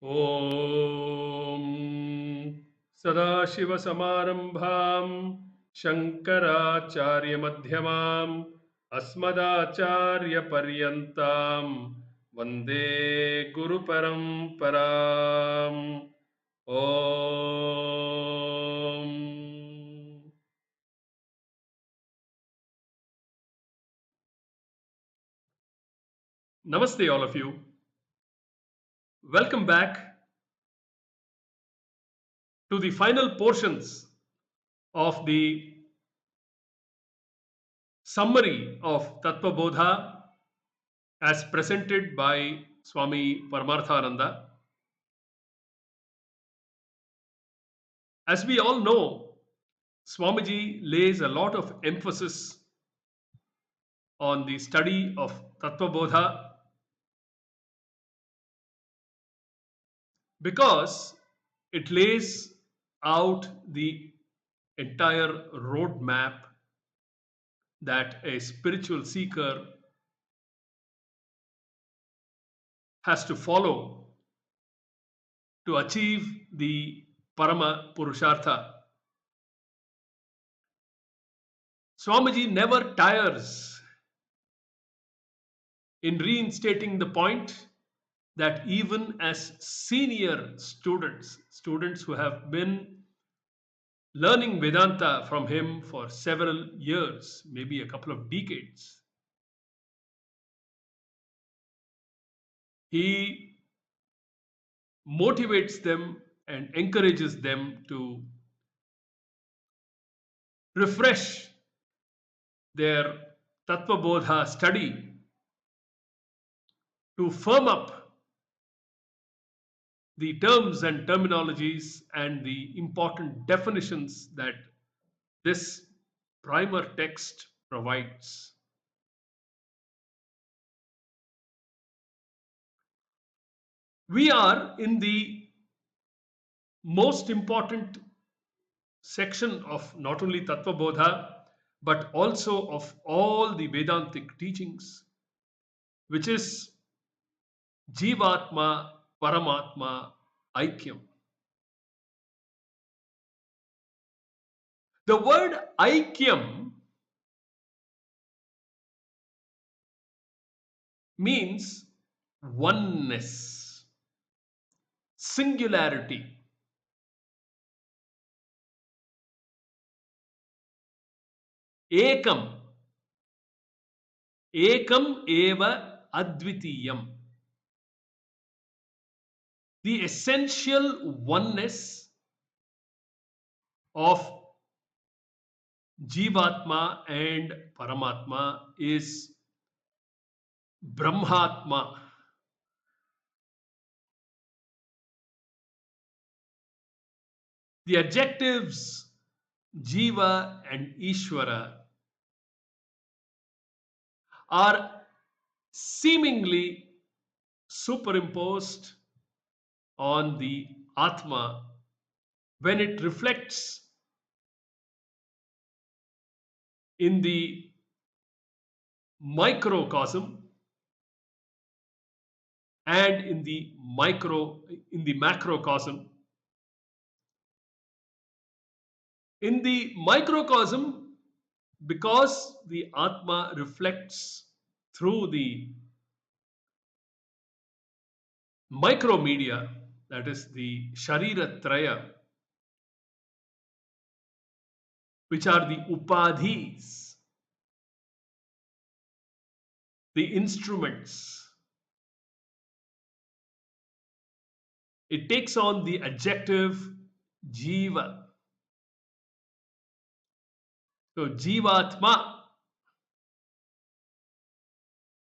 ॐ सदाशिवसमारम्भां शङ्कराचार्यमध्यमाम् अस्मदाचार्यपर्यन्तां वन्दे गुरुपरम्पराम् ॐ Namaste, all of you. Welcome back to the final portions of the summary of Tattvabodha as presented by Swami Paramarthananda. As we all know, Swamiji lays a lot of emphasis on the study of Tattvabodha because it lays out the entire roadmap that a spiritual seeker has to follow to achieve the Parama Purushartha. Swamiji never tires in reinstating the point that even as senior students who have been learning Vedanta from him for several years, maybe a couple of decades, he motivates them and encourages them to refresh their Tattvabodha study, to firm up the terms and terminologies and the important definitions that this primer text provides. We are in the most important section of not only Tattvabodha but also of all the Vedantic teachings, which is Jivatma Paramatma Aikyam. The word Aikyam means oneness, singularity. Ekam, ekam eva advitiyam. The essential oneness of Jivatma and Paramatma is Brahmatma. The adjectives Jiva and Ishvara are seemingly superimposed on the Atma when it reflects in the microcosm and in the macrocosm. In the microcosm, because the Atma reflects through the micromedia, that is the Sharira Traya, which are the Upadhis, the instruments. It takes on the adjective Jiva. So Jivatma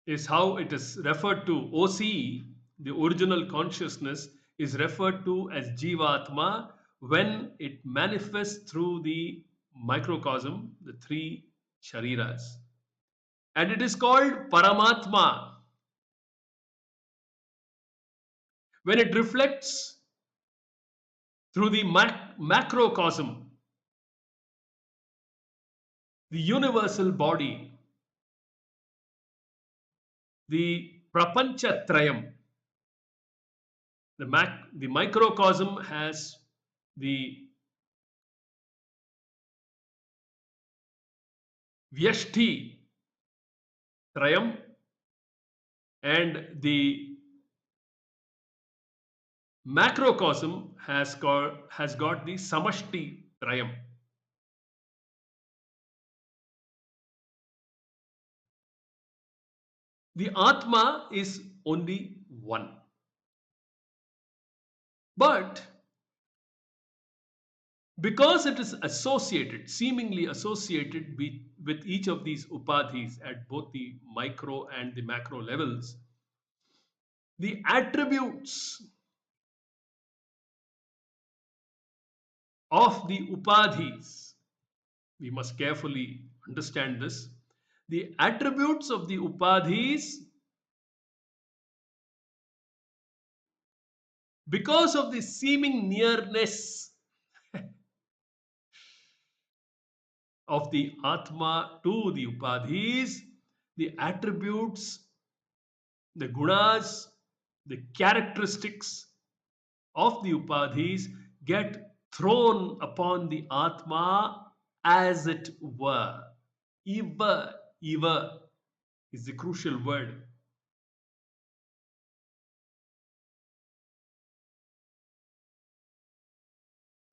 is how it is referred to. OCE, the original consciousness, is referred to as Jivatma when it manifests through the microcosm, the three shariras. And it is called Paramatma when it reflects through the macrocosm, the universal body, the Prapancha Trayam, The microcosm has the vyashti trayam, and the macrocosm has got the samashti trayam. The Atma is only one. But because it is associated, seemingly associated with each of these upadhis at both the micro and the macro levels, the attributes of the upadhis, we must carefully understand this. The attributes of the upadhis, because of the seeming nearness of the Atma to the Upadhis, the attributes, the gunas, the characteristics of the Upadhis get thrown upon the Atma as it were. Eva is the crucial word.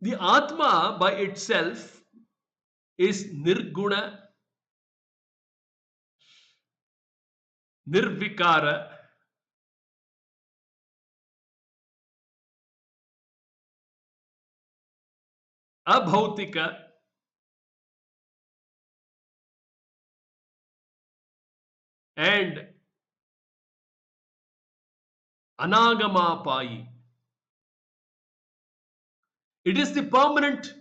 The Atma by itself is nirguna, nirvikara, abhautika, and anagamapayi. It is the permanent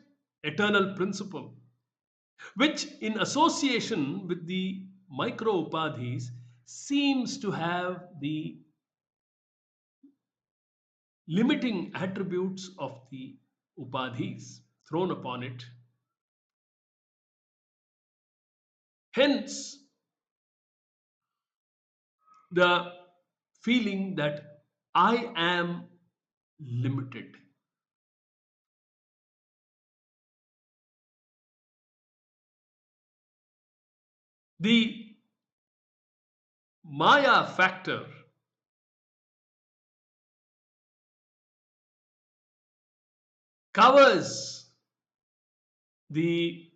eternal principle, which in association with the micro upadhis seems to have the limiting attributes of the upadhis thrown upon it. Hence, the feeling that I am limited. The Maya factor covers the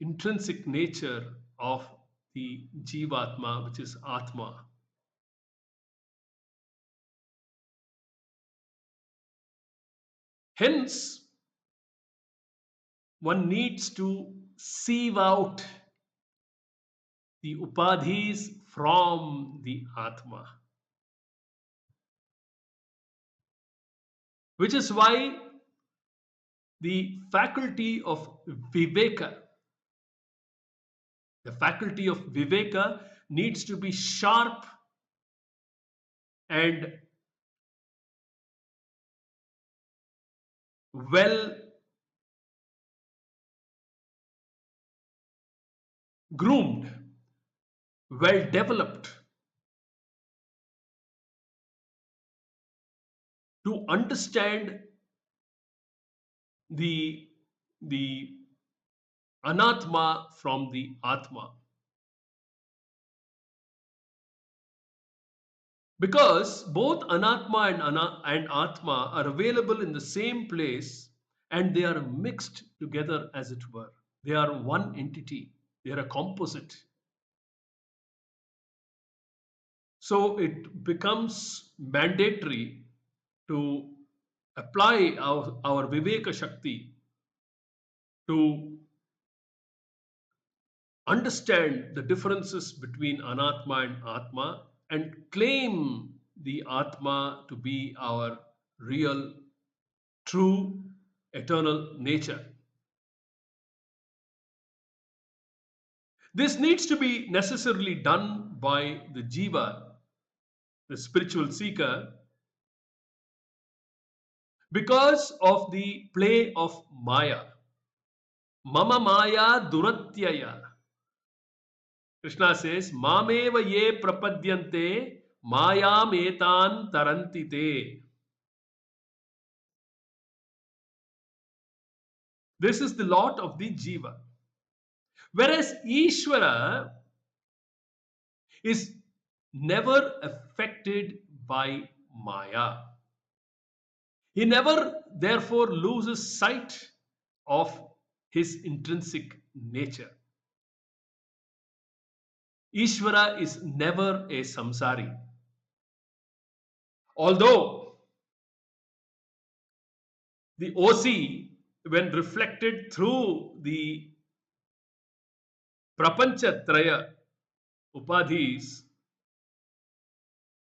intrinsic nature of the Jivatma, which is Atma. Hence, one needs to sieve out the upadhis from the Atma. Which is why the faculty of Viveka, needs to be sharp and well groomed, well developed to understand the anatma from the atma. Because both anatma and atma are available in the same place, and they are mixed together as it were. They are one entity, they are a composite. So it becomes mandatory to apply our Viveka Shakti to understand the differences between Anatma and Atma and claim the Atma to be our real, true, eternal nature. This needs to be necessarily done by the jiva, the spiritual seeker, because of the play of Maya. Mama Maya Duratyaya. Krishna says, Mameva ye prapadyante mayam etan tarantite. This is the lot of the Jiva. Whereas Ishvara is never affected by Maya. He never, therefore, loses sight of his intrinsic nature. Ishvara is never a samsari. Although the OC, when reflected through the Prapancha Traya Upadhis,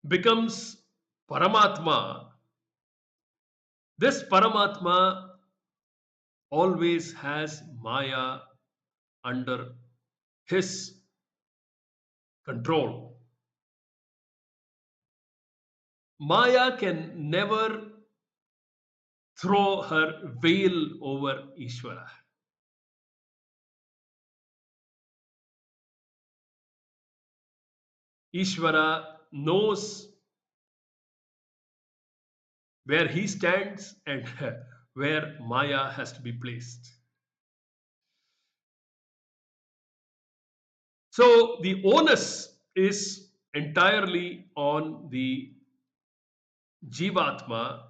becomes Paramatma, this Paramatma always has Maya under his control. Maya can never throw her veil over Ishvara. Ishvara knows where he stands and where Maya has to be placed. So the onus is entirely on the Jivatma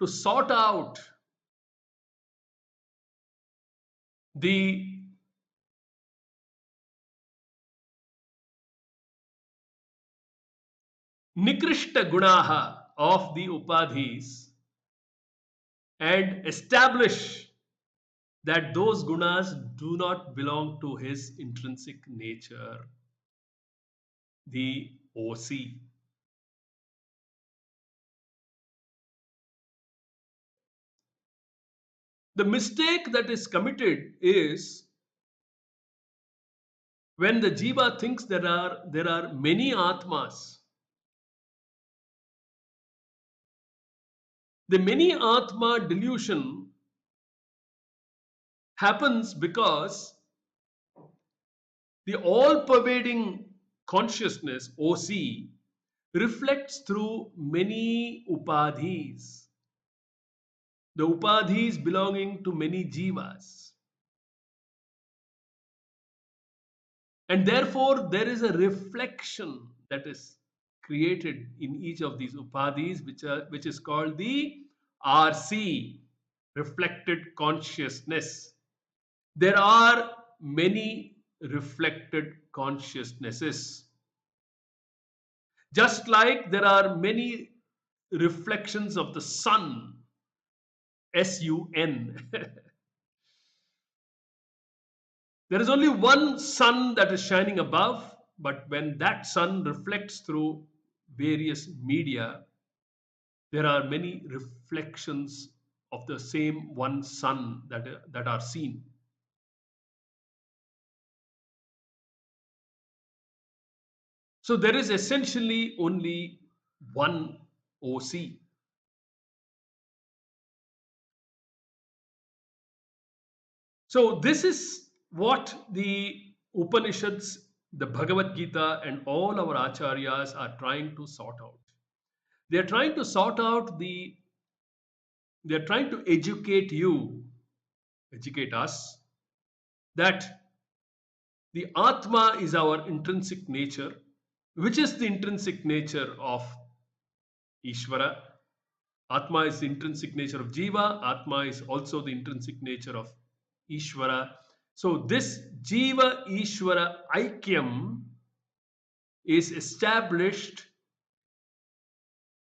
to sort out the Nikrishta Gunaha of the Upadhis and establish that those gunas do not belong to his intrinsic nature, the OC. The mistake that is committed is when the jiva thinks there are many atmas. The many atma delusion happens because the all pervading consciousness OC reflects through many upadhis, the upadhis belonging to many jivas. And therefore, there is a reflection that is created in each of these upadhis, which is called the RC, reflected consciousness. There are many reflected consciousnesses. Just like there are many reflections of the sun, SUN. There is only one sun that is shining above, but when that sun reflects through various media, there are many reflections of the same one sun that are seen. So there is essentially only one OC. So this is what the Upanishads, the Bhagavad Gita, and all our acharyas are trying to sort out. They are trying to sort out they are trying to educate you, educate us, that the Atma is our intrinsic nature, which is the intrinsic nature of Ishvara. Atma is the intrinsic nature of Jiva. Atma is also the intrinsic nature of Ishvara. So this Jiva Ishvara Aikyam is established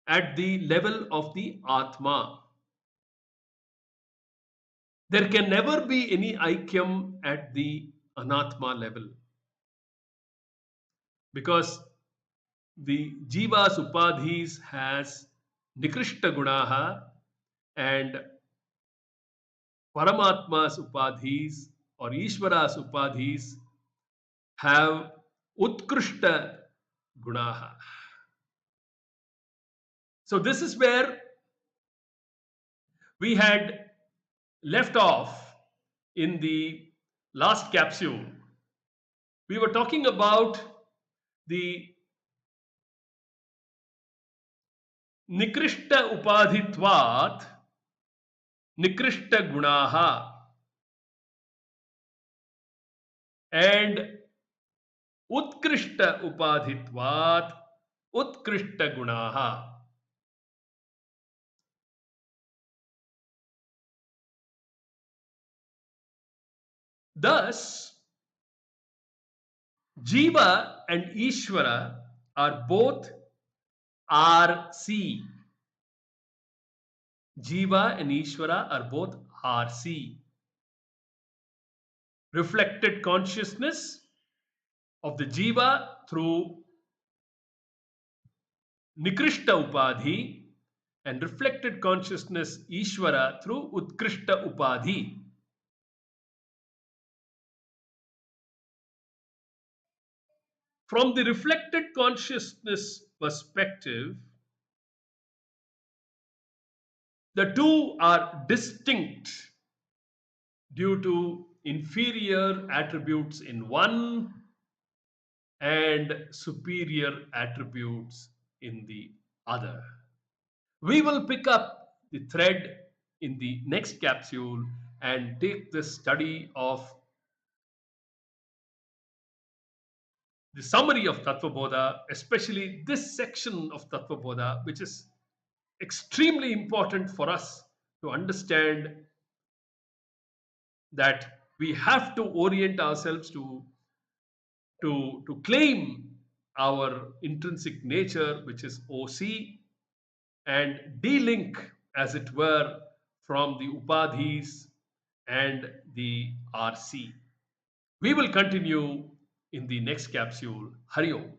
at the level of the Atma. There can never be any Aikyam at the Anatma level, because the Jiva's Upadhis has Nikrishta Gunaha and Paramatma's Upadhis or Ishvara's Upadhis have Utkrishta Gunaha. So this is where we had left off in the last capsule. We were talking about the Nikrishta Upadhitvat Nikrishta Gunaha. and Utkrishta upadhitvat Utkrishta gunaha. Thus, Jiva and Ishvara are both RC. Jiva and Ishvara are both RC. Reflected consciousness of the Jiva through Nikrishta Upadhi and reflected consciousness Ishvara through Utkrishta Upadhi. From the reflected consciousness perspective, the two are distinct due to inferior attributes in one and superior attributes in the other. We will pick up the thread in the next capsule and take the study of the summary of Tattvabodha, especially this section of Tattvabodha, which is extremely important for us to understand that we have to orient ourselves to claim our intrinsic nature, which is OC, and de-link, as it were, from the Upadhis and the RC. We will continue in the next capsule. Hari Om.